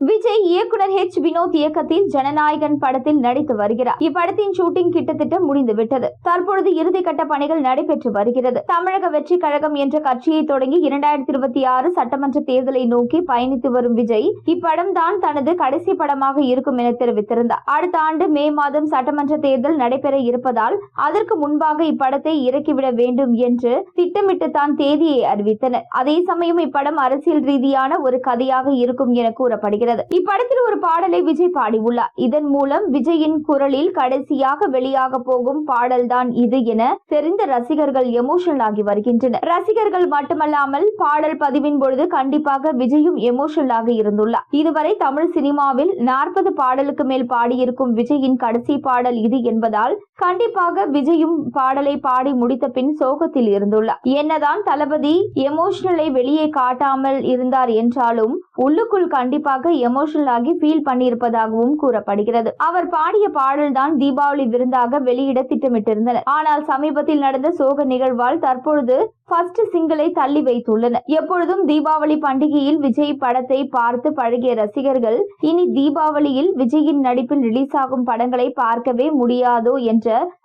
விஜய் இயக்குனர் வினோத் இயக்கத்தில் ஜனநாயகன் படத்தில் நடித்து வருகிறார். இப்படத்தின் ஷூட்டிங் கிட்டத்தட்ட முடிந்துவிட்டது. தற்பொழுது இறுதிக்கட்ட பணிகள் நடைபெற்று வருகிறது. தமிழக வெற்றி கழகம் என்ற கட்சியை தொடங்கி 2026 சட்டமன்ற தேர்தலை நோக்கி பயணித்து வரும் விஜய் இப்படம் தான் தனது கடைசி படமாக இருக்கும் என தெரிவித்திருந்தார். அடுத்த ஆண்டு மே மாதம் சட்டமன்ற தேர்தல் நடைபெற இருப்பதால் அதற்கு முன்பாக இப்படத்தை இறக்கிவிட வேண்டும் என்று திட்டமிட்டு தான் தேதியை அறிவித்தனர். அதே சமயம் இப்படம் அரசியல் ரீதியான ஒரு கதையாக இருக்கும் என கூறப்படுகிறது. இப்படத்தில் ஒரு பாடலை விஜய் பாடியுள்ளார். இதன் மூலம் விஜயின் குரலில் கடைசியாக வெளியாக போகும் பாடல்தான் இது என தெரிந்த ரசிகர்கள் எமோஷனல் ஆகி வருகின்றனர். ரசிகர்கள் மட்டுமல்லாமல் பாடல் பதிவின் பொழுது கண்டிப்பாக விஜயும் எமோஷனல் ஆக இருந்துள்ளார். இதுவரை தமிழ் சினிமாவில் 40 பாடலுக்கு மேல் பாடியிருக்கும் விஜயின் கடைசி பாடல் இது என்பதால் கண்டிப்பாக விஜயும் பாடலை பாடி முடித்த பின் சோகத்தில் இருந்துள்ளார். என்னதான் தளபதி எமோஷனலை வெளியே காட்டாமல் இருந்தார் என்றாலும் உள்ளுக்குள் கண்டிப்பாக எமோஷனல் ஆகி ஃபீல் பண்ணியிருப்பதாகவும் கூறப்படுகிறது. அவர் பாடிய பாடல் தான் தீபாவளி விருந்தாக வெளியிட திட்டமிட்டிருந்தனர். ஆனால் சமீபத்தில் நடந்த சோக நிகழ்வால் தற்பொழுது ஃபர்ஸ்ட் சிங்கிளை தள்ளி வைத்துள்ளனர். எப்பொழுதும் தீபாவளி பண்டிகையில் விஜய் படத்தை பார்த்து பழகிய ரசிகர்கள் இனி தீபாவளியில் விஜயின் நடிப்பில் ரிலீஸ் ஆகும் படங்களை பார்க்கவே முடியாதோ என்ற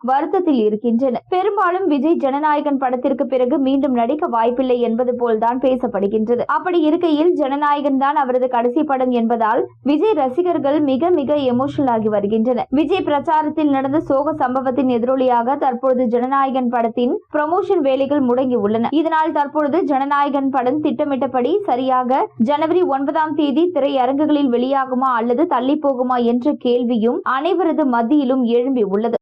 வருத்தத்தில் இருக்கின்றனர். பெரும்பாலும் விஜய் ஜனநாயகன் படத்திற்கு பிறகு மீண்டும் நடிக்க வாய்ப்பில்லை என்பது போல்தான் பேசப்படுகின்றது. அப்படி இருக்கையில் ஜனநாயகன் தான் அவரது கடைசி படம் என்பதால் விஜய் ரசிகர்கள் மிக மிக எமோஷனல் ஆகி வருகின்றனர். விஜய் பிரச்சாரத்தில் நடந்த சோக சம்பவத்தின் எதிரொலியாக தற்பொழுது ஜனநாயகன் படத்தின் ப்ரமோஷன் வேலைகள் முடங்கி உள்ளன. இதனால் தற்பொழுது ஜனநாயகன் படம் திட்டமிட்டபடி சரியாக ஜனவரி 9ஆம் தேதி திரையரங்குகளில் வெளியாகுமா அல்லது தள்ளி போகுமா என்ற கேள்வியும் அனைவரது மத்தியிலும் எழும்பி உள்ளது.